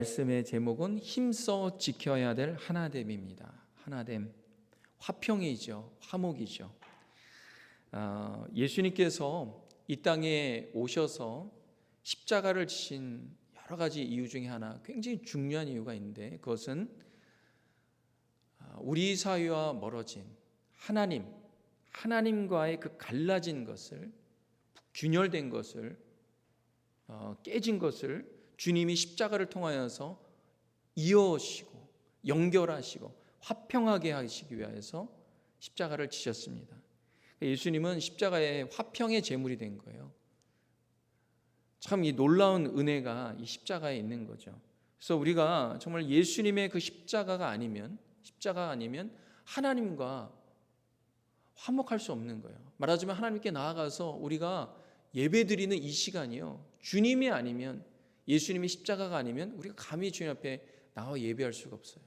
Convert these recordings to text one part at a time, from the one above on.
말씀의 제목은 힘써 지켜야 될 하나됨입니다. 하나됨, 화평이죠. 화목이죠. 예수님께서 이 땅에 오셔서 십자가를 지신 여러 가지 이유 중에 하나, 굉장히 중요한 이유가 있는데, 그것은 우리 사이와 멀어진 하나님과의 그 갈라진 것을, 균열된 것을, 깨진 것을 주님이 십자가를 통하여서 이어시고 연결하시고 화평하게 하시기 위해서 십자가를 지셨습니다. 예수님은 십자가의 화평의 제물이 된 거예요. 참 이 놀라운 은혜가 이 십자가에 있는 거죠. 그래서 우리가 정말 예수님의 그 십자가가 아니면 하나님과 화목할 수 없는 거예요. 말하자면 하나님께 나아가서 우리가 예배드리는 이 시간이요, 주님이 아니면, 예수님이 십자가가 아니면 우리가 감히 주님 앞에 나와 예배할 수가 없어요.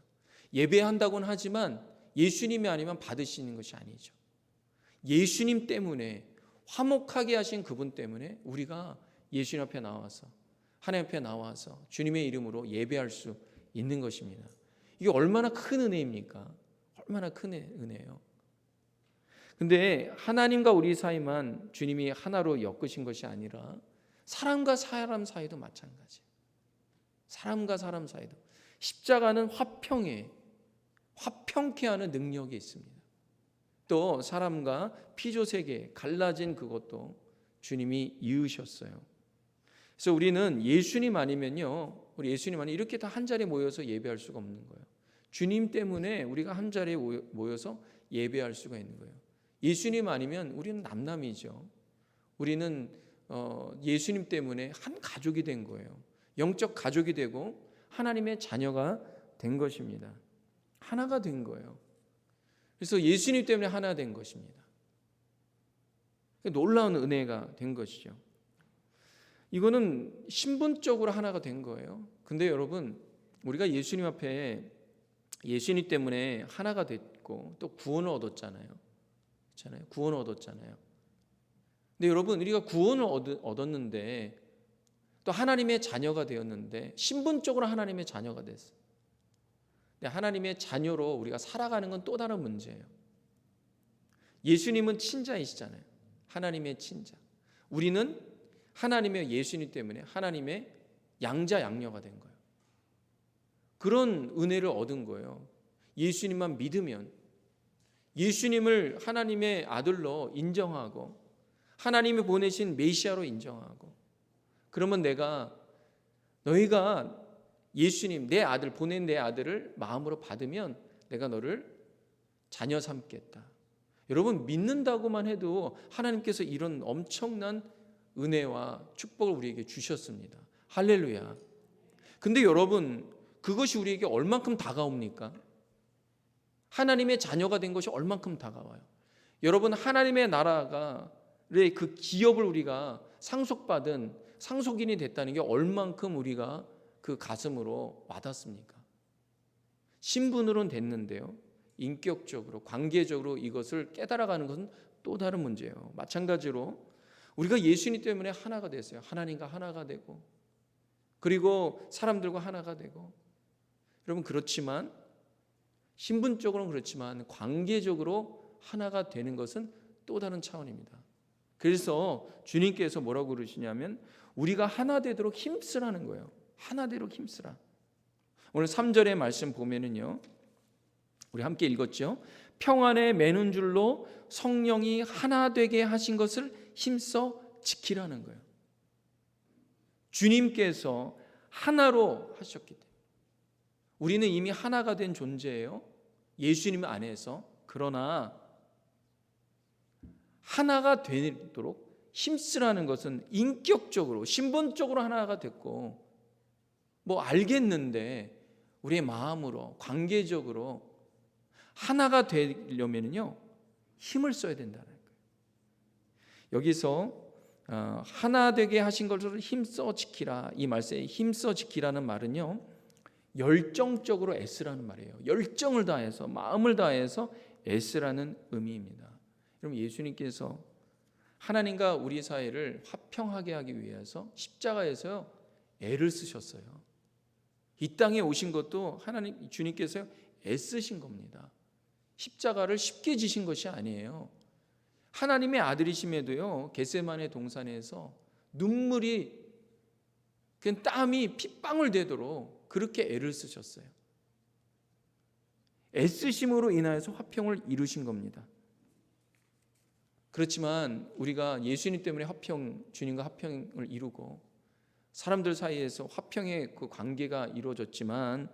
예배한다고는 하지만 예수님이 아니면 받으시는 것이 아니죠. 예수님 때문에, 화목하게 하신 그분 때문에 우리가 예수님 앞에 나와서, 하나님 앞에 나와서 주님의 이름으로 예배할 수 있는 것입니다. 이게 얼마나 큰 은혜입니까? 얼마나 큰 은혜예요. 근데 하나님과 우리 사이만 주님이 하나로 엮으신 것이 아니라 사람과 사람 사이도 마찬가지예요. 사람과 사람 사이도 십자가는 화평케 하는 능력이 있습니다. 또 사람과 피조세계 갈라진 그것도 주님이 이으셨어요. 그래서 우리는 예수님 아니면요, 우리 예수님 아니면 이렇게 다 한 자리에 모여서 예배할 수가 없는 거예요. 주님 때문에 우리가 한 자리에 모여서 예배할 수가 있는 거예요. 예수님 아니면 우리는 남남이죠. 우리는 예수님 때문에 한 가족이 된 거예요. 영적 가족이 되고 하나님의 자녀가 된 것입니다. 하나가 된 거예요. 그래서 예수님 때문에 하나 된 것입니다. 놀라운 은혜가 된 것이죠. 이거는 신분적으로 하나가 된 거예요. 근데 여러분, 우리가 예수님 앞에 예수님 때문에 하나가 됐고 또 구원을 얻었잖아요. 그렇잖아요. 구원을 얻었잖아요. 근데 여러분, 우리가 구원을 얻었는데 또 하나님의 자녀가 되었는데 신분적으로 하나님의 자녀가 됐어요. 근데 하나님의 자녀로 우리가 살아가는 건 또 다른 문제예요. 예수님은 친자이시잖아요. 하나님의 친자. 우리는 하나님의 예수님 때문에 하나님의 양자 양녀가 된 거예요. 그런 은혜를 얻은 거예요. 예수님만 믿으면, 예수님을 하나님의 아들로 인정하고 하나님이 보내신 메시아로 인정하고, 그러면 너희가 예수님, 내 아들, 보낸 내 아들을 마음으로 받으면 내가 너를 자녀 삼겠다. 여러분, 믿는다고만 해도 하나님께서 이런 엄청난 은혜와 축복을 우리에게 주셨습니다. 할렐루야. 근데 여러분, 그것이 우리에게 얼만큼 다가옵니까? 하나님의 자녀가 된 것이 얼만큼 다가와요? 여러분, 하나님의 나라의 그 기업을 우리가 상속인이 됐다는 게 얼만큼 우리가 그 가슴으로 와닿습니까? 신분으로는 됐는데요, 인격적으로, 관계적으로 이것을 깨달아가는 것은 또 다른 문제예요. 마찬가지로 우리가 예수님 때문에 하나가 됐어요. 하나님과 하나가 되고, 그리고 사람들과 하나가 되고. 여러분, 그렇지만 신분적으로는 그렇지만 관계적으로 하나가 되는 것은 또 다른 차원입니다. 그래서 주님께서 뭐라고 그러시냐면 우리가 하나 되도록 힘쓰라는 거예요. 하나 되도록 힘쓰라. 오늘 3절의 말씀 보면은요, 우리 함께 읽었죠. 평안에 매는 줄로 성령이 하나 되게 하신 것을 힘써 지키라는 거예요. 주님께서 하나로 하셨기 때문에 우리는 이미 하나가 된 존재예요. 예수님 안에서. 그러나 하나가 되도록 힘쓰라는 것은 인격적으로, 신분적으로 하나가 됐고, 알겠는데 우리의 마음으로, 관계적으로 하나가 되려면요, 힘을 써야 된다는 거예요. 여기서 하나 되게 하신 것을 힘써 지키라, 이 말씀에 힘써 지키라는 말은요, 열정적으로 애쓰라는 말이에요. 열정을 다해서, 마음을 다해서 애쓰라는 의미입니다. 여러분, 예수님께서 하나님과 우리 사이를 화평하게 하기 위해서 십자가에서 애를 쓰셨어요. 이 땅에 오신 것도 하나님 주님께서 애쓰신 겁니다. 십자가를 쉽게 지신 것이 아니에요. 하나님의 아들이심에도요, 겟세마네 동산에서 눈물이, 그 땀이 핏방울 되도록 그렇게 애를 쓰셨어요. 애쓰심으로 인하여서 화평을 이루신 겁니다. 그렇지만 우리가 예수님 때문에 주님과 화평을 이루고 사람들 사이에서 화평의 그 관계가 이루어졌지만,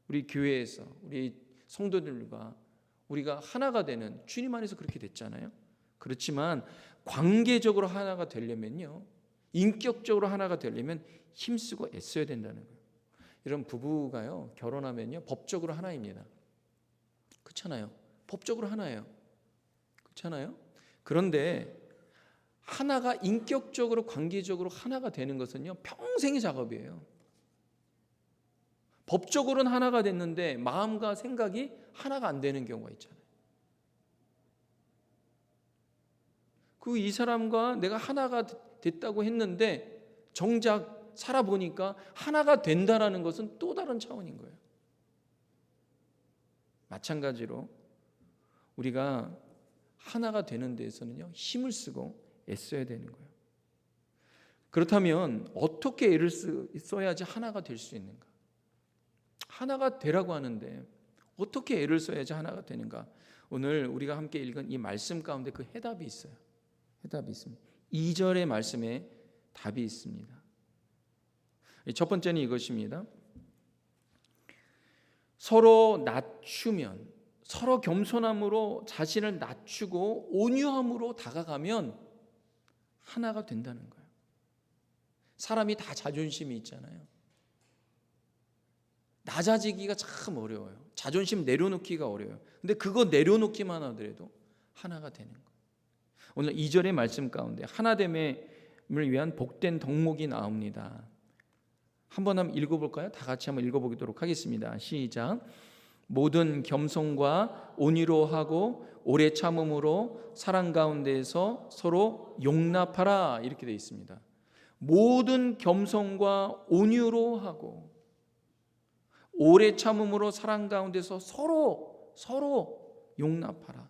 우리 교회에서 우리 성도들과 우리가 하나가 되는, 주님 안에서 그렇게 됐잖아요. 그렇지만 관계적으로 하나가 되려면요, 인격적으로 하나가 되려면 힘쓰고 애써야 된다는 거예요. 이런 부부가요, 결혼하면요 법적으로 하나입니다. 그렇잖아요. 법적으로 하나예요. 그렇잖아요. 그런데 하나가 인격적으로 관계적으로 하나가 되는 것은요, 평생의 작업이에요. 법적으로는 하나가 됐는데 마음과 생각이 하나가 안 되는 경우가 있잖아요. 이 사람과 내가 하나가 됐다고 했는데 정작 살아보니까 하나가 된다라는 것은 또 다른 차원인 거예요. 마찬가지로 우리가 하나가 되는 데에서는요, 힘을 쓰고 애써야 되는 거예요. 그렇다면 어떻게 애를 써야지 하나가 될 수 있는가? 하나가 되라고 하는데 어떻게 애를 써야지 하나가 되는가? 오늘 우리가 함께 읽은 이 말씀 가운데 그 해답이 있어요. 해답이 있습니다. 2절의 말씀에 답이 있습니다. 첫 번째는 이것입니다. 서로 낮추면, 서로 겸손함으로 자신을 낮추고 온유함으로 다가가면 하나가 된다는 거예요. 사람이 다 자존심이 있잖아요. 낮아지기가 참 어려워요. 자존심 내려놓기가 어려워요. 근데 그거 내려놓기만 하더라도 하나가 되는 거예요. 오늘 2절의 말씀 가운데 하나됨을 위한 복된 덕목이 나옵니다. 한번 읽어볼까요? 다 같이 한번 읽어보도록 하겠습니다. 시작. 모든 겸손과 온유로 하고 오래 참음으로 사랑 가운데에서 서로 용납하라, 이렇게 되어 있습니다. 모든 겸손과 온유로 하고 오래 참음으로 사랑 가운데서 서로 용납하라.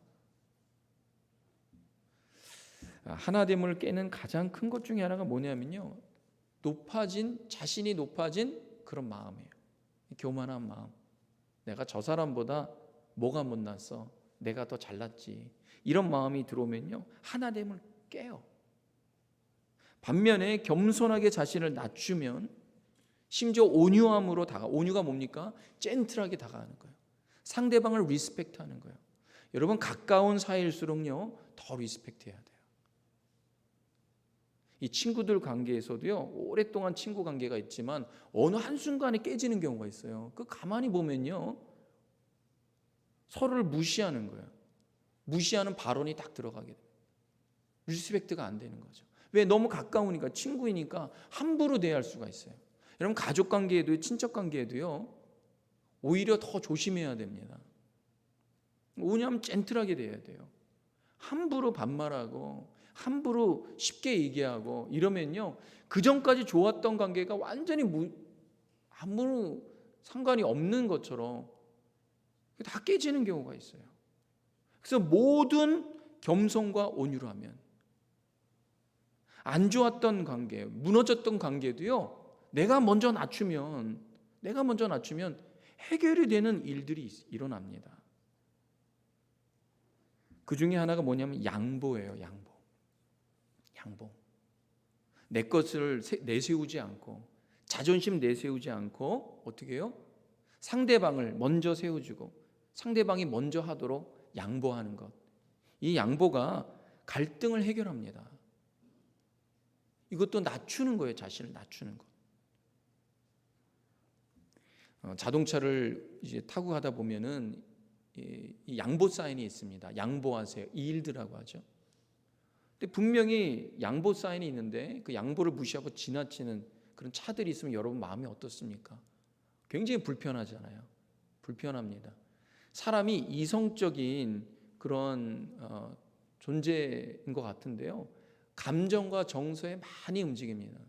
하나됨을 깨는 가장 큰 것 중에 하나가 뭐냐면요, 자신이 높아진 그런 마음이에요. 교만한 마음. 내가 저 사람보다 뭐가 못났어, 내가 더 잘났지, 이런 마음이 들어오면요, 하나됨을 깨요. 반면에 겸손하게 자신을 낮추면, 심지어 온유함으로 온유가 뭡니까? 젠틀하게 다가가는 거예요. 상대방을 리스펙트하는 거예요. 여러분, 가까운 사이일수록요 더 리스펙트해야 돼요. 이 친구들 관계에서도요, 오랫동안 친구 관계가 있지만 어느 한순간에 깨지는 경우가 있어요. 가만히 보면요, 서로를 무시하는 거예요. 무시하는 발언이 딱 들어가게 돼요. 리스펙트가 안 되는 거죠. 왜? 너무 가까우니까, 친구이니까 함부로 대할 수가 있어요. 여러분, 가족 관계에도, 친척 관계에도요, 오히려 더 조심해야 됩니다. 왜냐하면 젠틀하게 돼야 돼요. 함부로 반말하고 함부로 쉽게 얘기하고 이러면요, 그 전까지 좋았던 관계가 완전히 아무 상관이 없는 것처럼 다 깨지는 경우가 있어요. 그래서 모든 겸손과 온유로 하면, 안 좋았던 관계, 무너졌던 관계도요, 내가 먼저 낮추면 해결이 되는 일들이 일어납니다. 그 중에 하나가 뭐냐면 양보예요. 양보. 내 것을 내세우지 않고, 자존심 내세우지 않고, 어떻게 해요? 상대방을 먼저 세워주고 상대방이 먼저 하도록 양보하는 것. 이 양보가 갈등을 해결합니다. 이것도 낮추는 거예요. 자신을 낮추는 것. 자동차를 이제 타고 가다 보면은 이 양보 사인이 있습니다. 양보하세요. 이일드라고 하죠. 근데 분명히 양보 사인이 있는데 그 양보를 무시하고 지나치는 그런 차들이 있으면 여러분 마음이 어떻습니까? 굉장히 불편하잖아요. 불편합니다. 사람이 이성적인 그런 존재인 것 같은데요, 감정과 정서에 많이 움직입니다.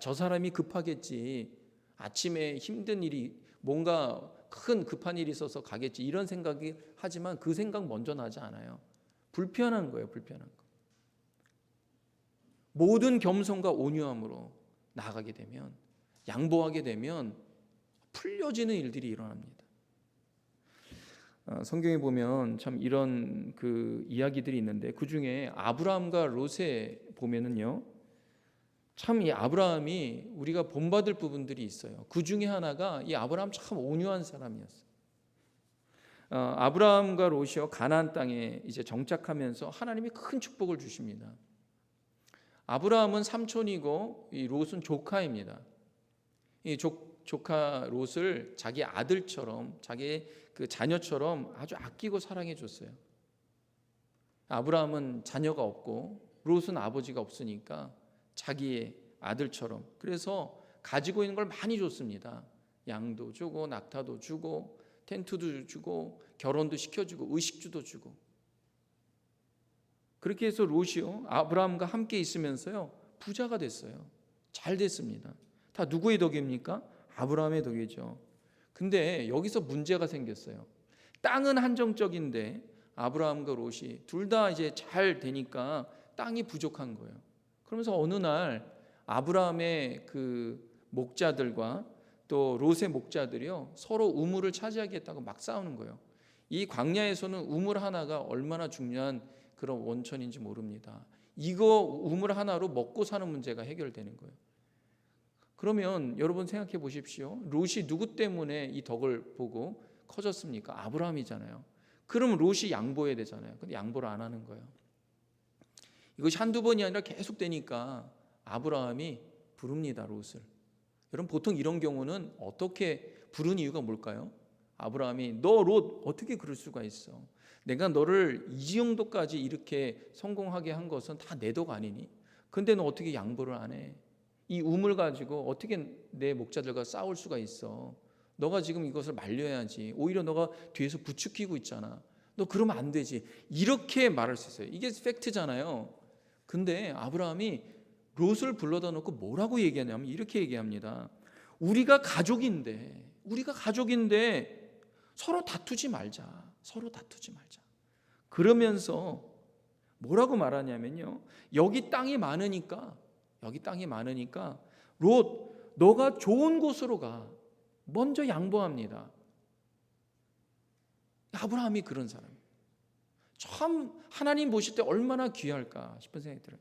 저 사람이 급하겠지, 아침에 힘든 일이 뭔가 큰 급한 일이 있어서 가겠지 이런 생각이 하지만 그 생각 먼저 나지 않아요. 불편한 거예요. 불편한 거. 모든 겸손과 온유함으로 나아가게 되면, 양보하게 되면 풀려지는 일들이 일어납니다. 성경에 보면 참 이런 그 이야기들이 있는데, 그 중에 아브라함과 롯에 보면은요, 참 이 아브라함이 우리가 본받을 부분들이 있어요. 그 중에 하나가 이 아브라함 참 온유한 사람이었어요. 아브라함과 롯이요 가나안 땅에 이제 정착하면서 하나님이 큰 축복을 주십니다. 아브라함은 삼촌이고 이 롯은 조카입니다. 이 조카 롯을 자기 아들처럼, 자기 그 자녀처럼 아주 아끼고 사랑해 줬어요. 아브라함은 자녀가 없고 롯은 아버지가 없으니까 자기의 아들처럼, 그래서 가지고 있는 걸 많이 줬습니다. 양도 주고 낙타도 주고 텐트도 주고 결혼도 시켜주고 의식주도 주고. 그렇게 해서 롯이요 아브라함과 함께 있으면서요 부자가 됐어요. 잘 됐습니다. 다 누구의 덕입니까? 아브라함의 덕이죠. 근데 여기서 문제가 생겼어요. 땅은 한정적인데 아브라함과 롯이 둘 다 이제 잘 되니까 땅이 부족한 거예요. 그러면서 어느 날 아브라함의 그 목자들과 또 롯의 목자들이요 서로 우물을 차지하겠다고 막 싸우는 거예요. 이 광야에서는 우물 하나가 얼마나 중요한 그런 원천인지 모릅니다. 이거 우물 하나로 먹고 사는 문제가 해결되는 거예요. 그러면 여러분 생각해 보십시오. 롯이 누구 때문에 이 덕을 보고 커졌습니까? 아브라함이잖아요. 그러면 롯이 양보해야 되잖아요. 근데 양보를 안 하는 거예요. 이것이 한두 번이 아니라 계속 되니까 아브라함이 부릅니다, 롯을. 여러분 보통 이런 경우는 어떻게 부른 이유가 뭘까요? 아브라함이 너 롯 어떻게 그럴 수가 있어? 내가 너를 이 정도까지 이렇게 성공하게 한 것은 다 내 덕 아니니? 근데 너 어떻게 양보를 안 해? 이 우물 가지고 어떻게 내 목자들과 싸울 수가 있어? 너가 지금 이것을 말려야지. 오히려 너가 뒤에서 부추기고 있잖아. 너 그러면 안 되지. 이렇게 말할 수 있어요. 이게 팩트잖아요. 근데 아브라함이 롯을 불러다 놓고 뭐라고 얘기하냐면 이렇게 얘기합니다. 우리가 가족인데 서로 다투지 말자. 서로 다투지 말자. 그러면서 뭐라고 말하냐면요. 여기 땅이 많으니까 롯 너가 좋은 곳으로 가. 먼저 양보합니다. 아브라함이 그런 사람이에요. 참 하나님 보실 때 얼마나 귀할까 싶은 생각이 들어요.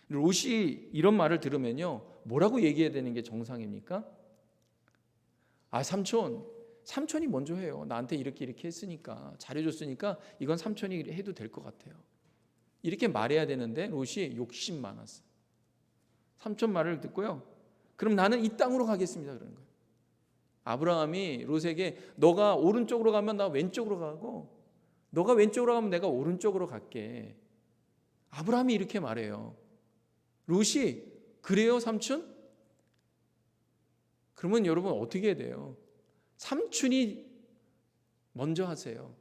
롯이 이런 말을 들으면요 뭐라고 얘기해야 되는 게 정상입니까? 삼촌이 먼저 해요. 나한테 이렇게 했으니까, 잘해줬으니까 이건 삼촌이 해도 될 것 같아요. 이렇게 말해야 되는데 롯이 욕심 많았어요. 삼촌 말을 듣고요, 그럼 나는 이 땅으로 가겠습니다 그러는 거예요. 아브라함이 롯에게 너가 오른쪽으로 가면 나 왼쪽으로 가고, 너가 왼쪽으로 가면 내가 오른쪽으로 갈게. 아브라함이 이렇게 말해요. 롯이 그래요 삼촌? 그러면 여러분 어떻게 해야 돼요? 삼촌이 먼저 하세요.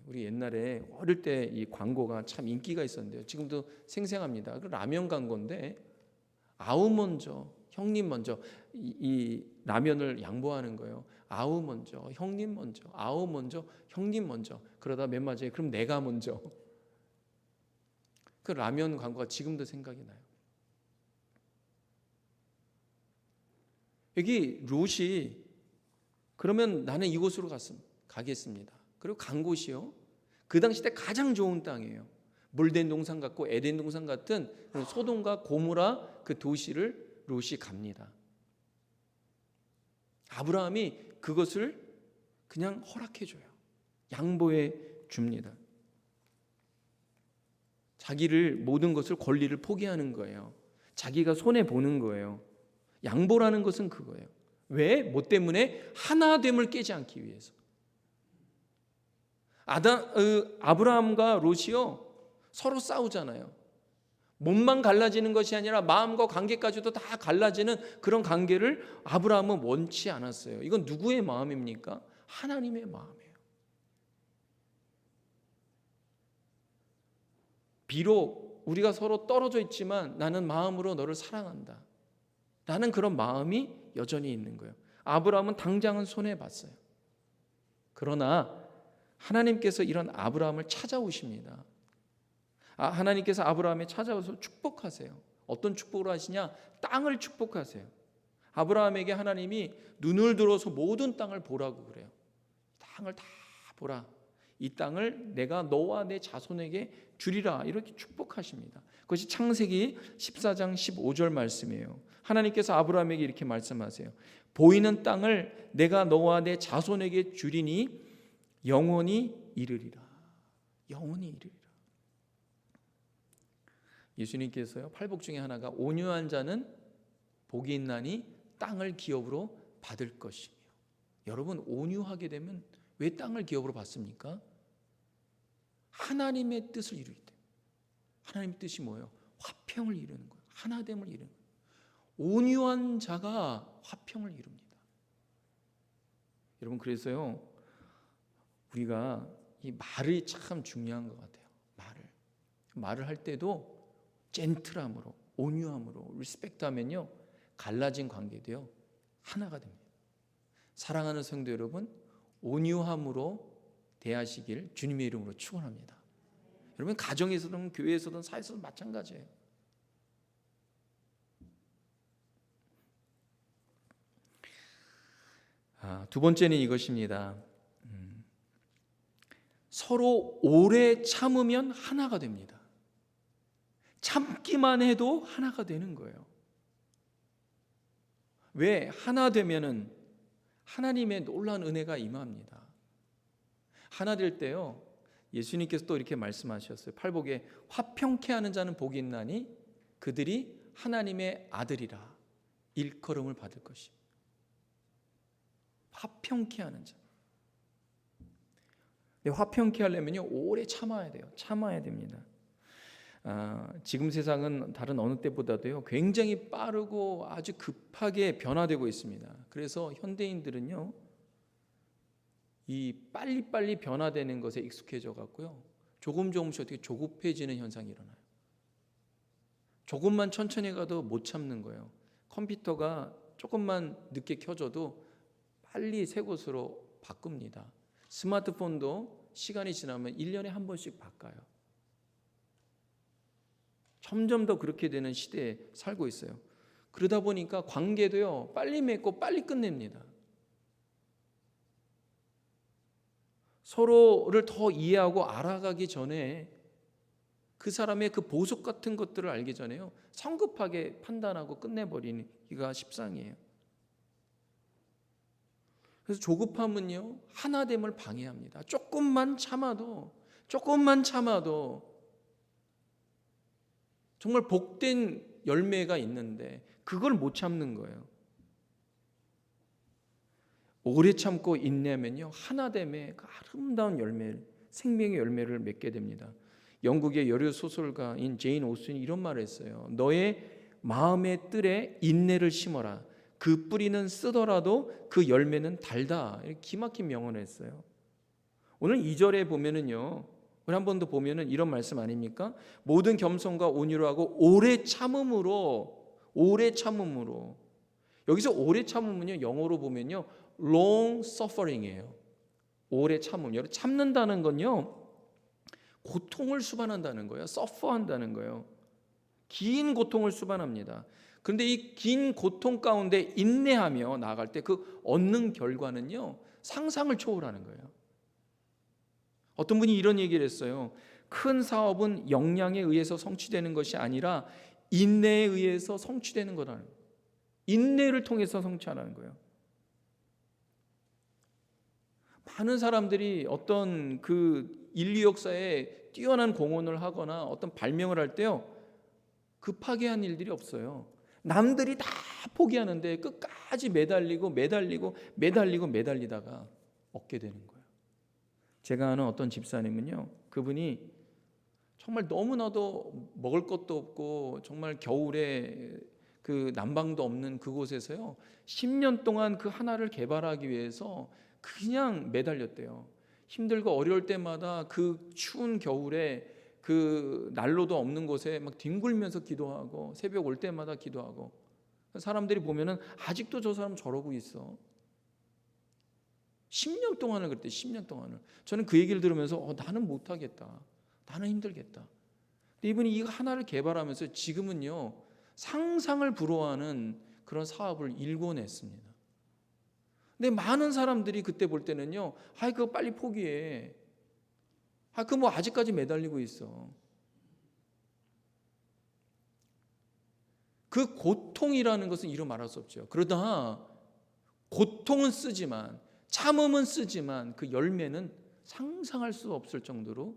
우리 옛날에 어릴 때 이 광고가 참 인기가 있었는데요. 지금도 생생합니다. 그 라면 광고인데 아우 먼저, 형님 먼저, 이 라면을 양보하는 거예요. 아우 먼저, 형님 먼저, 아우 먼저, 형님 먼저. 그러다 맨 마지막에 그럼 내가 먼저. 그 라면 광고가 지금도 생각이 나요. 여기 롯이 그러면 나는 이곳으로 가겠습니다. 그리고 간 곳이요, 그 당시 때 가장 좋은 땅이에요. 물된 동산 같고 에덴 동산 같은 소돔과 고모라 그 도시를 롯이 갑니다. 아브라함이 그것을 그냥 허락해 줘요. 양보해 줍니다. 자기를 모든 것을 권리를 포기하는 거예요. 자기가 손해 보는 거예요. 양보라는 것은 그거예요. 왜? 뭐 때문에? 하나됨을 깨지 않기 위해서. 아브라함과 롯이요 서로 싸우잖아요. 몸만 갈라지는 것이 아니라 마음과 관계까지도 다 갈라지는 그런 관계를 아브라함은 원치 않았어요. 이건 누구의 마음입니까? 하나님의 마음이에요. 비록 우리가 서로 떨어져 있지만 나는 마음으로 너를 사랑한다 라는 그런 마음이 여전히 있는 거예요. 아브라함은 당장은 손해 봤어요. 그러나 하나님께서 이런 아브라함을 찾아오십니다. 하나님께서 아브라함에 찾아와서 축복하세요. 어떤 축복을 하시냐? 땅을 축복하세요. 아브라함에게 하나님이 눈을 들어서 모든 땅을 보라고 그래요. 땅을 다 보라. 이 땅을 내가 너와 내 자손에게 주리라. 이렇게 축복하십니다. 그것이 창세기 14장 15절 말씀이에요. 하나님께서 아브라함에게 이렇게 말씀하세요. 보이는 땅을 내가 너와 내 자손에게 주리니 영원히 이르리라. 영원히 이르리라. 예수님께서요, 팔복 중에 하나가 온유한 자는 복이 있나니 땅을 기업으로 받을 것이며. 여러분, 온유하게 되면 왜 땅을 기업으로 받습니까? 하나님의 뜻을 이루기 때문에. 하나님의 뜻이 뭐예요? 화평을 이루는 거예요. 하나됨을 이루는 거예요. 온유한 자가 화평을 이룹니다. 여러분, 그래서요, 우리가 이 말이 참 중요한 것 같아요. 말을 할 때도 젠틀함으로, 온유함으로, 리스펙트하면요, 갈라진 관계도요 하나가 됩니다. 사랑하는 성도 여러분, 온유함으로 대하시길 주님의 이름으로 축원합니다. 여러분, 가정에서든 교회에서든 사회에서든 마찬가지예요. 두 번째는 이것입니다. 서로 오래 참으면 하나가 됩니다. 참기만 해도 하나가 되는 거예요. 왜? 하나 되면은 하나님의 놀라운 은혜가 임합니다. 하나 될 때요, 예수님께서 또 이렇게 말씀하셨어요. 팔복에 화평케 하는 자는 복이 있나니 그들이 하나님의 아들이라 일컬음을 받을 것입니다. 화평케 하는 자. 근데 화평케 하려면요, 오래 참아야 돼요. 참아야 됩니다. 지금 세상은 다른 어느 때보다도요, 굉장히 빠르고 아주 급하게 변화되고 있습니다. 그래서 현대인들은요, 이 빨리빨리 변화되는 것에 익숙해져 갖고요, 조금씩 어떻게 조급해지는 현상이 일어나요. 조금만 천천히 가도 못 참는 거예요. 컴퓨터가 조금만 늦게 켜져도 빨리 새 곳으로 바꿉니다. 스마트폰도 시간이 지나면 1년에 한 번씩 바꿔요. 점점 더 그렇게 되는 시대에 살고 있어요. 그러다 보니까 관계도요, 빨리 맺고 빨리 끝냅니다. 서로를 더 이해하고 알아가기 전에 그 사람의 그 보석 같은 것들을 알기 전에요, 성급하게 판단하고 끝내버리기가 십상이에요. 그래서 조급함은요, 하나됨을 방해합니다. 조금만 참아도 정말 복된 열매가 있는데 그걸 못 참는 거예요. 오래 참고 인내하면요, 하나됨의 그 아름다운 열매, 생명의 열매를 맺게 됩니다. 영국의 여류 소설가인 제인 오스틴이 이런 말을 했어요. 너의 마음의 뜰에 인내를 심어라. 그 뿌리는 쓰더라도 그 열매는 달다. 이렇게 기막힌 명언을 했어요. 오늘 2절에 보면은요, 우리 한 번 더 보면은 이런 말씀 아닙니까? 모든 겸손과 온유로 하고 오래 참음으로. 여기서 오래 참음은요, 영어로 보면요, long suffering이에요. 오래 참음. 여러분, 참는다는 건요, 고통을 수반한다는 거예요. suffer한다는 거예요. 긴 고통을 수반합니다. 그런데 이 긴 고통 가운데 인내하며 나아갈 때 그 얻는 결과는요, 상상을 초월하는 거예요. 어떤 분이 이런 얘기를 했어요. 큰 사업은 역량에 의해서 성취되는 것이 아니라 인내에 의해서 성취되는 거라는 거예요. 인내를 통해서 성취하는 거예요. 많은 사람들이 어떤 그 인류 역사에 뛰어난 공헌을 하거나 어떤 발명을 할 때요, 급하게 한 일들이 없어요. 남들이 다 포기하는데 끝까지 매달리다가 얻게 되는 거예요. 제가 아는 어떤 집사님은요, 그분이 정말 너무나도 먹을 것도 없고 정말 겨울에 그 난방도 없는 그곳에서요, 10년 동안 그 하나를 개발하기 위해서 그냥 매달렸대요. 힘들고 어려울 때마다 그 추운 겨울에 그 난로도 없는 곳에 막 뒹굴면서 기도하고 새벽 올 때마다 기도하고, 사람들이 보면은 아직도 저 사람 저러고 있어. 10년 동안을 그랬대. 10년 동안을. 저는 그 얘기를 들으면서 나는 못하겠다. 나는 힘들겠다. 근데 이분이 이거 하나를 개발하면서 지금은요, 상상을 불허하는 그런 사업을 일궈냈습니다. 근데 많은 사람들이 그때 볼 때는요, 그거 빨리 포기해. 그거 뭐 아직까지 매달리고 있어. 그 고통이라는 것은 이루 말할 수 없죠. 그러다 고통은 쓰지만, 참음은 쓰지만 그 열매는 상상할 수 없을 정도로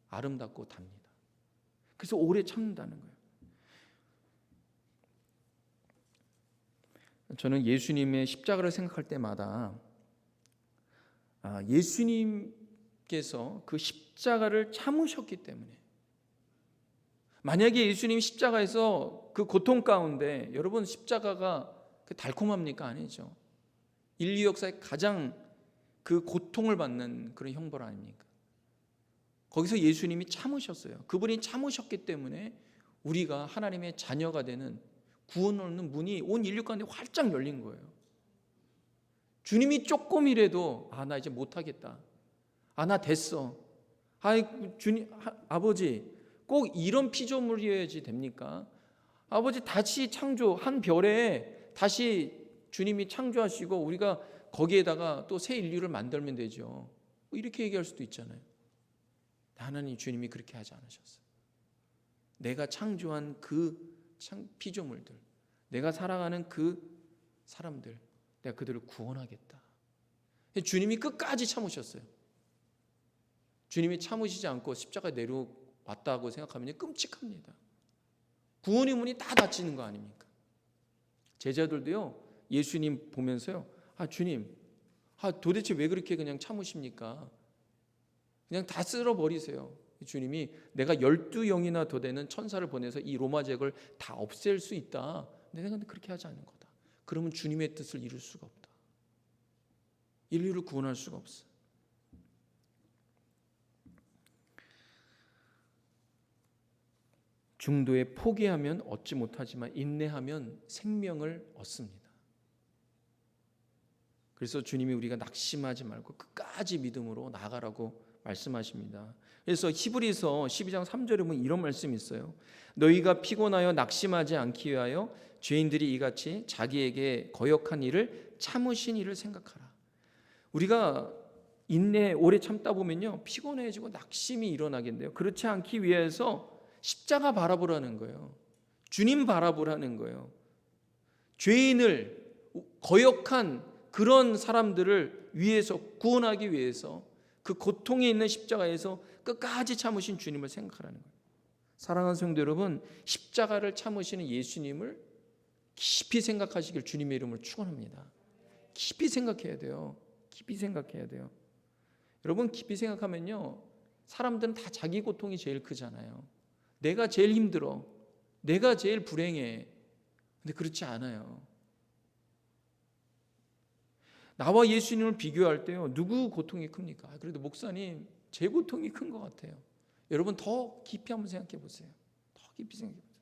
아름답고 답니다. 그래서 오래 참는다는 거예요. 저는 예수님의 십자가를 생각할 때마다 예수님께서 그 십자가를 참으셨기 때문에, 만약에 예수님이 십자가에서 그 고통 가운데, 여러분 십자가가 달콤합니까? 아니죠. 인류 역사의 가장 그 고통을 받는 그런 형벌 아닙니까? 거기서 예수님이 참으셨어요. 그분이 참으셨기 때문에 우리가 하나님의 자녀가 되는, 구원을 얻는 문이 온 인류 가운데 활짝 열린 거예요. 주님이 조금이라도 나 이제 못하겠다, 나 됐어, 주님, 아버지 꼭 이런 피조물이어야지 됩니까? 아버지 다시 창조, 한 별에 다시 주님이 창조하시고 우리가 거기에다가 또 새 인류를 만들면 되죠. 이렇게 얘기할 수도 있잖아요. 하나님, 주님이 그렇게 하지 않으셨어요. 내가 창조한 그 피조물들, 내가 살아가는 그 사람들, 내가 그들을 구원하겠다. 주님이 끝까지 참으셨어요. 주님이 참으시지 않고 십자가에 내려왔다고 생각하면 끔찍합니다. 구원의 문이 다 닫히는 거 아닙니까? 제자들도요, 예수님 보면서요, 주님, 도대체 왜 그렇게 그냥 참으십니까? 그냥 다 쓸어버리세요. 주님이 내가 12영이나 더 되는 천사를 보내서 이 로마 제국을 다 없앨 수 있다. 내가 그렇게 하지 않는 거다. 그러면 주님의 뜻을 이룰 수가 없다. 인류를 구원할 수가 없어. 중도에 포기하면 얻지 못하지만 인내하면 생명을 얻습니다. 그래서 주님이 우리가 낙심하지 말고 끝까지 믿음으로 나아가라고 말씀하십니다. 그래서 히브리서 12장 3절에 보면 이런 말씀이 있어요. 너희가 피곤하여 낙심하지 않기 위하여 죄인들이 이같이 자기에게 거역한 일을 참으신 일을 생각하라. 우리가 인내 오래 참다 보면요, 피곤해지고 낙심이 일어나겠는데요, 그렇지 않기 위해서 십자가 바라보라는 거예요. 주님 바라보라는 거예요. 죄인을, 거역한 그런 사람들을 위해서, 구원하기 위해서 그 고통에 있는 십자가에서 끝까지 참으신 주님을 생각하라는 거예요. 사랑하는 성도 여러분, 십자가를 참으시는 예수님을 깊이 생각하시길 주님의 이름으로 축원합니다. 깊이 생각해야 돼요. 깊이 생각해야 돼요. 여러분, 깊이 생각하면요, 사람들은 다 자기 고통이 제일 크잖아요. 내가 제일 힘들어, 내가 제일 불행해. 근데 그렇지 않아요. 나와 예수님을 비교할 때요, 누구 고통이 큽니까? 그래도 목사님, 제 고통이 큰 것 같아요. 여러분, 더 깊이 한번 생각해 보세요. 더 깊이 생각해 보세요.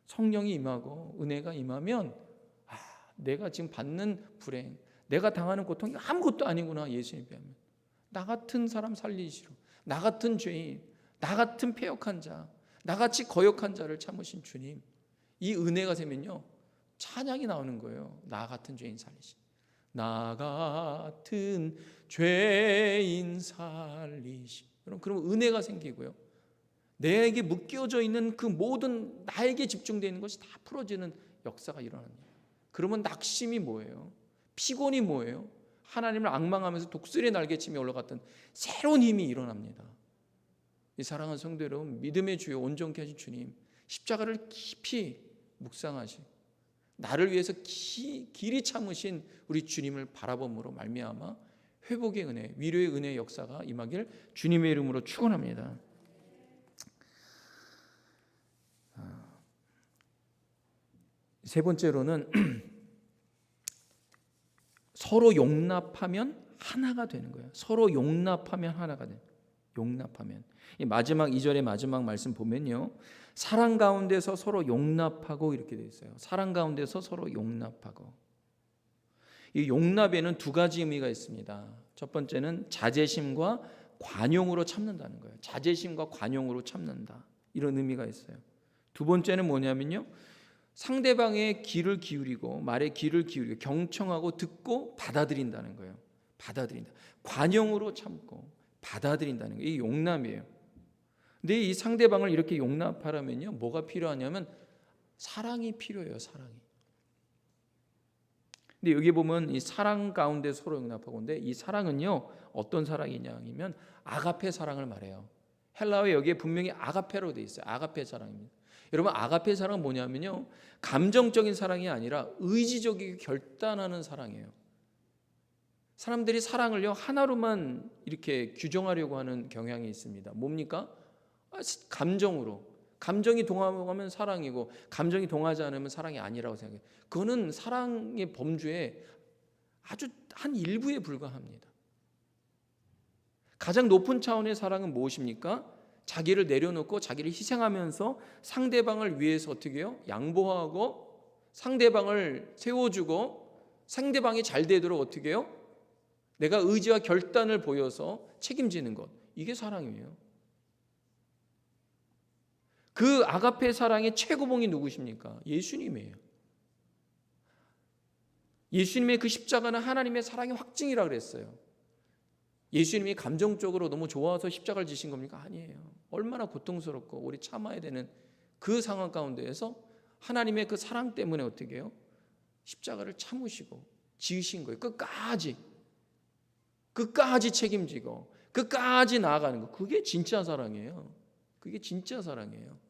성령이 임하고 은혜가 임하면, 내가 지금 받는 불행, 내가 당하는 고통이 아무것도 아니구나. 예수님 비하면 나 같은 사람 살리시러, 나 같은 죄인, 나 같은 패역한 자, 나같이 거역한 자를 참으신 주님, 이 은혜가 되면요, 찬양이 나오는 거예요. 나 같은 죄인 살리시, 나 같은 죄인 살리시. 그럼 은혜가 생기고요, 내게 묶여져 있는 그 모든, 나에게 집중되어 있는 것이 다 풀어지는 역사가 일어납니다. 그러면 낙심이 뭐예요? 피곤이 뭐예요? 하나님을 앙망하면서 독수리의 날개치며 올라갔던 새로운 힘이 일어납니다. 이 사랑하는 성도 여러분, 믿음의 주요 온전케 하신 주님, 십자가를 깊이 묵상하시, 나를 위해서 길이 참으신 우리 주님을 바라봄으로 말미암아 회복의 은혜, 위로의 은혜의 역사가 임하길 주님의 이름으로 축원합니다. 세 번째로는 서로 용납하면 하나가 되는 거예요. 서로 용납하면 하나가 돼요. 용납하면. 이 마지막 2절의 마지막 말씀 보면요, 사랑 가운데서 서로 용납하고 이렇게 돼 있어요. 사랑 가운데서 서로 용납하고. 이 용납에는 두 가지 의미가 있습니다. 첫 번째는 자제심과 관용으로 참는다는 거예요. 자제심과 관용으로 참는다, 이런 의미가 있어요. 두 번째는 뭐냐면요, 상대방의 귀를 기울이고, 말에 귀를 기울이고 경청하고 듣고 받아들인다는 거예요. 받아들인다. 관용으로 참고 받아들인다는 거예요. 이게 용납이에요. 근데 이 상대방을 이렇게 용납하려면요, 뭐가 필요하냐면 사랑이 필요해요. 사랑이. 근데 여기 보면 이 사랑 가운데 서로 용납하고, 근데 이 사랑은요 어떤 사랑이냐면 아가페 사랑을 말해요. 헬라어에 여기에 분명히 아가페로 돼 있어요. 아가페 사랑입니다. 여러분, 아가페 사랑은 뭐냐면요, 감정적인 사랑이 아니라 의지적이게 결단하는 사랑이에요. 사람들이 사랑을요 하나로만 이렇게 규정하려고 하는 경향이 있습니다. 뭡니까? 감정으로. 감정이 동하면 사랑이고 감정이 동하지 않으면 사랑이 아니라고 생각해요. 그거는 사랑의 범주에 아주 한 일부에 불과합니다. 가장 높은 차원의 사랑은 무엇입니까? 자기를 내려놓고 자기를 희생하면서 상대방을 위해서 어떻게 해요? 양보하고 상대방을 세워주고 상대방이 잘 되도록 어떻게 해요? 내가 의지와 결단을 보여서 책임지는 것. 이게 사랑이에요. 그 아가페 사랑의 최고봉이 누구십니까? 예수님이에요. 예수님의 그 십자가는 하나님의 사랑의 확증이라 그랬어요. 예수님이 감정적으로 너무 좋아서 십자가를 지신 겁니까? 아니에요. 얼마나 고통스럽고 우리 참아야 되는 그 상황 가운데에서 하나님의 그 사랑 때문에 어떻게 해요? 십자가를 참으시고 지으신 거예요. 끝까지 책임지고 끝까지 나아가는 거. 그게 진짜 사랑이에요. 그게 진짜 사랑이에요.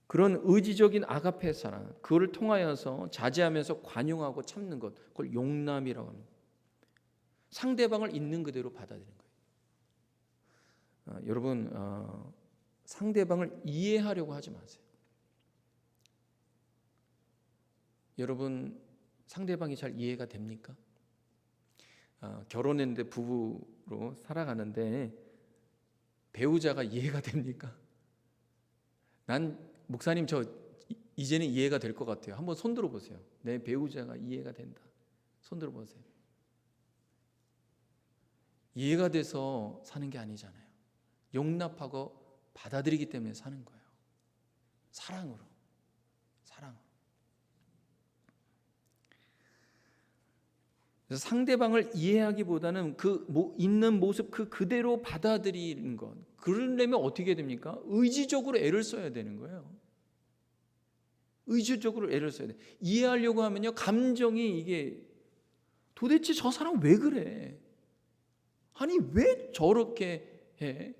그런 의지적인 아가페 사랑, 그거를 통하여서 자제하면서 관용하고 참는 것, 그걸 용납이라고 합니다. 상대방을 있는 그대로 받아들이는 거예요. 여러분, 상대방을 이해하려고 하지 마세요. 여러분, 상대방이 잘 이해가 됩니까? 결혼했는데 부부로 살아가는데 배우자가 이해가 됩니까? 난 목사님 저 이제는 이해가 될 것 같아요. 한번 손들어 보세요. 내 배우자가 이해가 된다. 손들어 보세요. 이해가 돼서 사는 게 아니잖아요. 용납하고 받아들이기 때문에 사는 거예요. 사랑으로. 그래서 상대방을 이해하기보다는 그 있는 모습 그 그대로 받아들이는 것. 그러려면 어떻게 됩니까? 의지적으로 애를 써야 되는 거예요. 의지적으로 애를 써야 돼. 이해하려고 하면요, 감정이 이게 도대체 저 사람 왜 그래? 아니 왜 저렇게 해?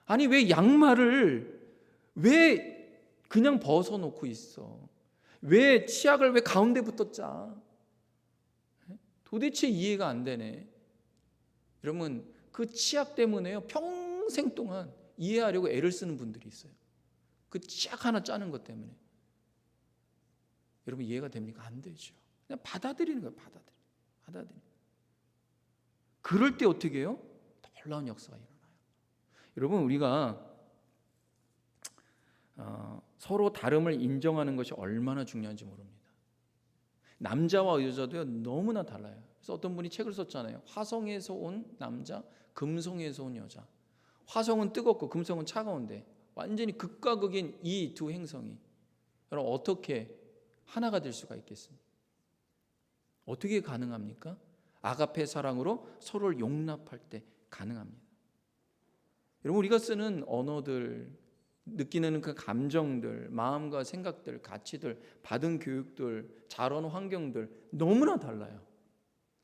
아니 왜 양말을 왜 그냥 벗어놓고 있어? 왜 치약을 왜 가운데부터 짜? 도대체 이해가 안 되네. 여러분, 그 치약 때문에요 평생 동안 이해하려고 애를 쓰는 분들이 있어요. 그 치약 하나 짜는 것 때문에. 여러분, 이해가 됩니까? 안 되죠. 그냥 받아들이는 거예요. 받아들이는. 그럴 때 어떻게 해요? 놀라운 역사가 일어나요. 여러분, 우리가 서로 다름을 인정하는 것이 얼마나 중요한지 모릅니다. 남자와 여자도요 너무나 달라요. 그래서 어떤 분이 책을 썼잖아요. 화성에서 온 남자, 금성에서 온 여자. 화성은 뜨겁고 금성은 차가운데 완전히 극과 극인 이 두 행성이 여러분 어떻게 하나가 될 수가 있겠습니까? 어떻게 가능합니까? 아가페 사랑으로 서로를 용납할 때 가능합니다. 여러분, 우리가 쓰는 언어들, 느끼는 그 감정들, 마음과 생각들, 가치들, 받은 교육들, 자란 환경들 너무나 달라요.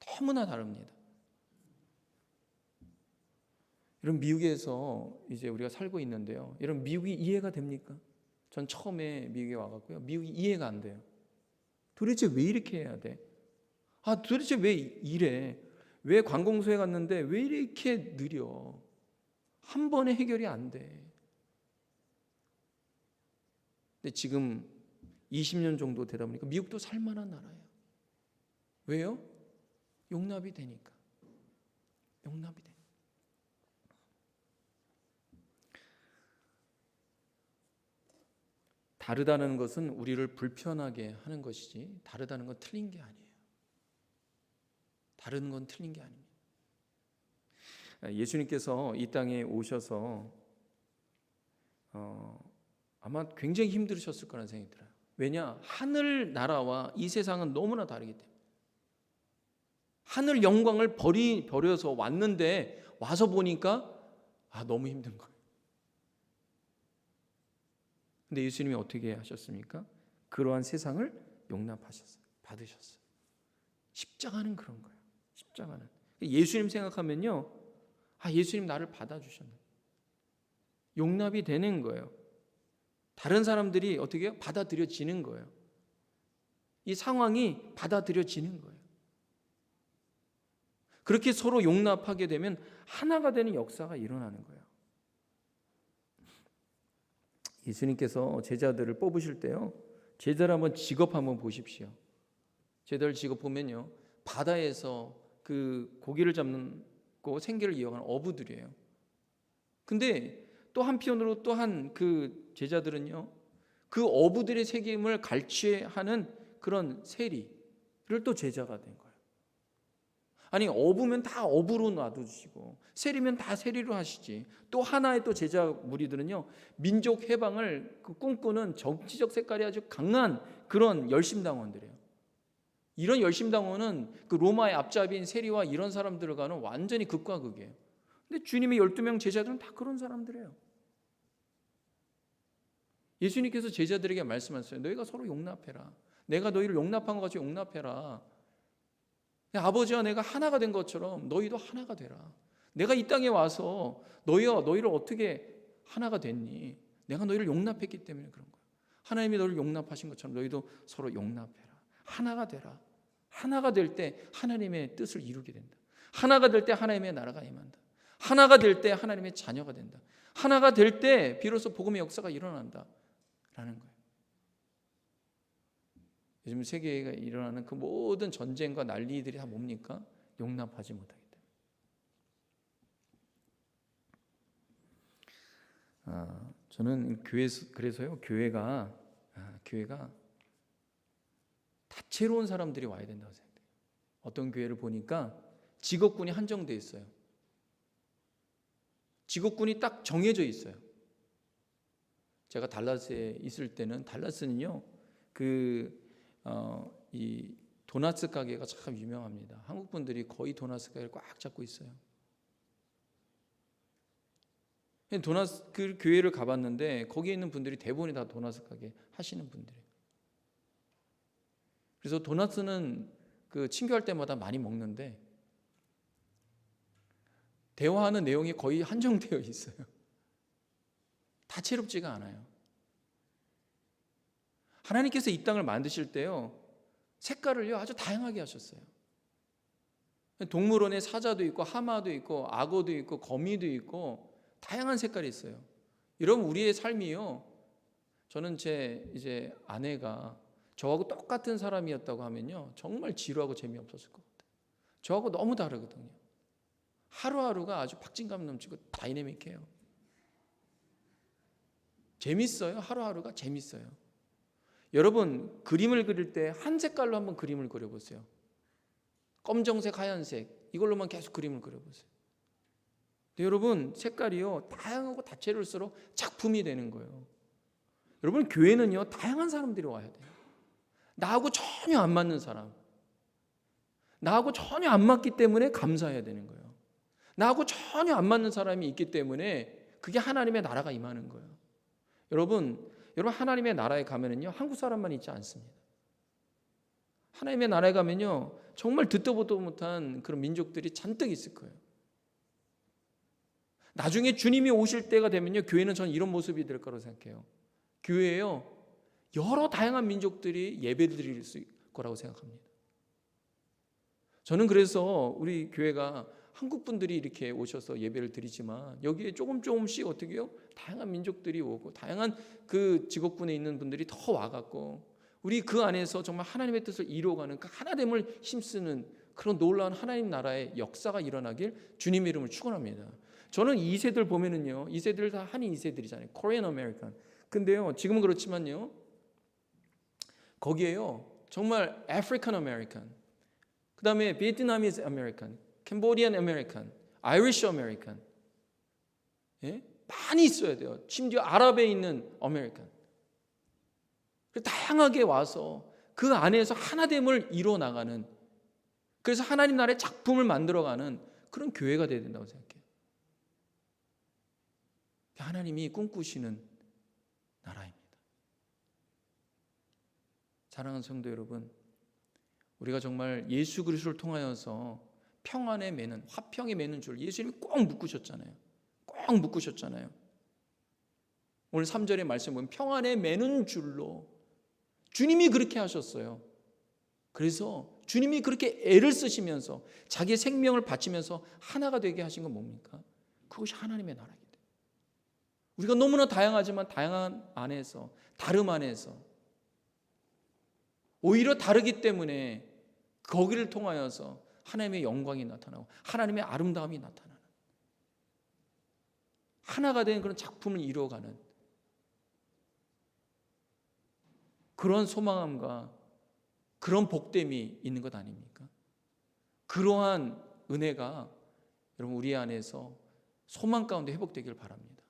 너무나 다릅니다. 여러분, 미국에서 이제 우리가 살고 있는데요. 여러분, 미국이 이해가 됩니까? 전 처음에 미국에 와갖고요. 미국이 이해가 안 돼요. 도대체 왜 이렇게 해야 돼? 도대체 왜 이래? 왜 관공서에 갔는데 왜 이렇게 느려? 한 번에 해결이 안 돼. 근데 지금 20년 정도 되다 보니까 미국도 살만한 나라예요. 왜요? 용납이 되니까. 용납이 돼. 다르다는 것은 우리를 불편하게 하는 것이지 다르다는 건 틀린 게 아니에요. 다른 건 틀린 게 아닙니다. 예수님께서 이 땅에 오셔서 아마 굉장히 힘들으셨을 거라는 생각이 들어요. 왜냐? 하늘 나라와 이 세상은 너무나 다르기 때문에. 하늘 영광을 버려서 왔는데 와서 보니까 너무 힘든 거예요. 근데 예수님이 어떻게 하셨습니까? 그러한 세상을 용납하셨어요. 받으셨어요. 십자가는 그런 거예요. 십자가는. 예수님 생각하면요. 예수님 나를 받아주셨네. 용납이 되는 거예요. 다른 사람들이 어떻게 해요? 받아들여지는 거예요. 이 상황이 받아들여지는 거예요. 그렇게 서로 용납하게 되면 하나가 되는 역사가 일어나는 거예요. 예수님께서 제자들을 뽑으실 때요. 제자를 한번 직업 한번 보십시오. 제자들 직업 보면요. 바다에서 그 고기를 잡는 거 생계를 이어가는 어부들이에요. 근데 또 한편으로 또한 그 제자들은요. 그 어부들의 책임을 갈취하는 그런 세리를 또 제자가 된 거예요. 아니 어부면 다 어부로 놔두시고 세리면 다 세리로 하시지. 또 하나의 또 제자 무리들은요. 민족 해방을 꿈꾸는 정치적 색깔이 아주 강한 그런 열심당원들이에요. 이런 열심당원은 그 로마의 앞잡이인 세리와 이런 사람들과는 완전히 극과 극이에요. 근데 주님의 12명 제자들은 다 그런 사람들이에요. 예수님께서 제자들에게 말씀하셨어요. 너희가 서로 용납해라. 내가 너희를 용납한 것 같이 용납해라. 아버지와 내가 하나가 된 것처럼 너희도 하나가 되라. 내가 이 땅에 와서 너희를 어떻게 하나가 됐니? 내가 너희를 용납했기 때문에 그런 거야. 하나님이 너를 용납하신 것처럼 너희도 서로 용납해라. 하나가 되라. 하나가 될 때 하나님의 뜻을 이루게 된다. 하나가 될 때 하나님의 나라가 임한다. 하나가 될 때 하나님의 자녀가 된다. 하나가 될 때 비로소 복음의 역사가 일어난다. 라는 거예요. 요즘 세계에 일어나는 그 모든 전쟁과 난리들이 다 뭡니까? 용납하지 못하기 때문에. 저는 그래서요 교회가 다채로운 사람들이 와야 된다고 생각해요. 어떤 교회를 보니까 직업군이 한정돼 있어요. 직업군이 딱 정해져 있어요. 제가 달라스에 있을 때는 달라스는요 이 도나츠 가게가 참 유명합니다. 한국 분들이 거의 도나츠 가게를 꽉 잡고 있어요. 그 교회를 가봤는데 거기에 있는 분들이 대부분이 다 도나츠 가게 하시는 분들이에요. 그래서 도나츠는 그 친교할 때마다 많이 먹는데 대화하는 내용이 거의 한정되어 있어요. 다채롭지가 않아요. 하나님께서 이 땅을 만드실 때요 색깔을요 아주 다양하게 하셨어요. 동물원에 사자도 있고 하마도 있고 악어도 있고 거미도 있고 다양한 색깔이 있어요. 여러분 우리의 삶이요. 저는 제 이제 아내가 저하고 똑같은 사람이었다고 하면요 정말 지루하고 재미없었을 것 같아요. 저하고 너무 다르거든요. 하루하루가 아주 박진감 넘치고 다이내믹해요. 재밌어요. 하루하루가 재밌어요. 여러분 그림을 그릴 때 한 색깔로 한번 그림을 그려보세요. 검정색, 하얀색 이걸로만 계속 그림을 그려보세요. 근데 여러분 색깔이요 다양하고 다채로울수록 작품이 되는 거예요. 여러분 교회는요 다양한 사람들이 와야 돼요. 나하고 전혀 안 맞는 사람, 나하고 전혀 안 맞기 때문에 감사해야 되는 거예요. 나하고 전혀 안 맞는 사람이 있기 때문에 그게 하나님의 나라가 임하는 거예요. 여러분 하나님의 나라에 가면은요 한국 사람만 있지 않습니다. 하나님의 나라에 가면요 정말 듣도 보도 못한 그런 민족들이 잔뜩 있을 거예요. 나중에 주님이 오실 때가 되면요 교회는 저는 이런 모습이 될 거라고 생각해요. 교회에요 여러 다양한 민족들이 예배를 드릴 수 거라고 생각합니다. 저는 그래서 우리 교회가 한국 분들이 이렇게 오셔서 예배를 드리지만 여기에 조금씩 어떻게 해요? 다양한 민족들이 오고 다양한 그 직업군에 있는 분들이 더 와갖고 우리 그 안에서 정말 하나님의 뜻을 이루어가는 그 하나됨을 힘쓰는 그런 놀라운 하나님 나라의 역사가 일어나길 주님의 이름을 축원합니다. 저는 2세들 보면은요, 2세들 다 한인 2세들이잖아요. 코리안 아메리칸. 근데요, 지금은 그렇지만요, 거기에요, 정말 아프리칸 아메리칸, 그 다음에 베트나미즈 아메리칸, 캄보디안 아메리칸, 아이리쉬 아메리칸, 예? 많이 있어야 돼요. 심지어 아랍에 있는 아메리칸. 다양하게 와서 그 안에서 하나됨을 이루어 나가는, 그래서 하나님 나라의 작품을 만들어가는 그런 교회가 되어야 된다고 생각해요. 하나님이 꿈꾸시는 나라입니다. 사랑하는 성도 여러분, 우리가 정말 예수 그리스도를 통하여서 평안에 매는, 화평에 매는 줄 예수님이 꼭 묶으셨잖아요. 꼭 묶으셨잖아요. 오늘 3절의 말씀 보면 평안에 매는 줄로 주님이 그렇게 하셨어요. 그래서 주님이 그렇게 애를 쓰시면서 자기의 생명을 바치면서 하나가 되게 하신 건 뭡니까? 그것이 하나님의 나라이기 때문에. 우리가 너무나 다양하지만 다양한 안에서, 다름 안에서, 오히려 다르기 때문에 거기를 통하여서 하나님의 영광이 나타나고 하나님의 아름다움이 나타나는, 하나가 된 그런 작품을 이루어가는 그런 소망함과 그런 복됨이 있는 것 아닙니까? 그러한 은혜가 여러분 우리 안에서 소망 가운데 회복되기를 바랍니다.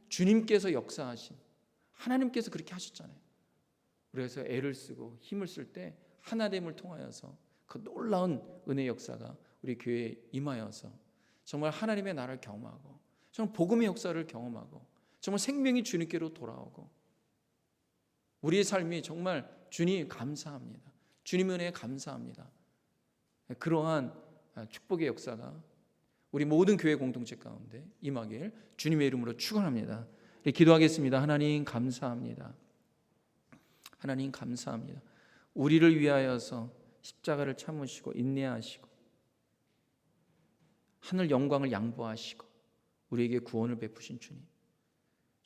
주님께서 역사하신, 하나님께서 그렇게 하셨잖아요. 그래서 애를 쓰고 힘을 쓸 때 하나됨을 통하여서 그 놀라운 은혜 역사가 우리 교회에 임하여서 정말 하나님의 나라를 경험하고 정말 복음의 역사를 경험하고 정말 생명이 주님께로 돌아오고 우리의 삶이 정말 주님 감사합니다. 주님 은혜에 감사합니다. 그러한 축복의 역사가 우리 모든 교회 공동체 가운데 임하길 주님의 이름으로 축원합니다. 기도하겠습니다. 하나님 감사합니다. 하나님 감사합니다. 우리를 위하여서 십자가를 참으시고 인내하시고 하늘 영광을 양보하시고 우리에게 구원을 베푸신 주님,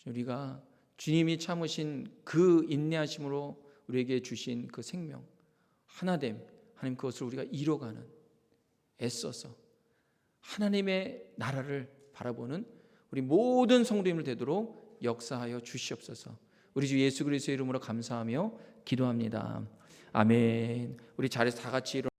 우리가 주님이 참으신 그 인내하심으로 우리에게 주신 그 생명, 하나됨, 하나님 그것을 우리가 이뤄가는, 애써서 하나님의 나라를 바라보는 우리 모든 성도님을 되도록 역사하여 주시옵소서. 우리 주 예수 그리스도의 이름으로 감사하며 기도합니다. 아멘. 우리 자리에서 다 같이 일어나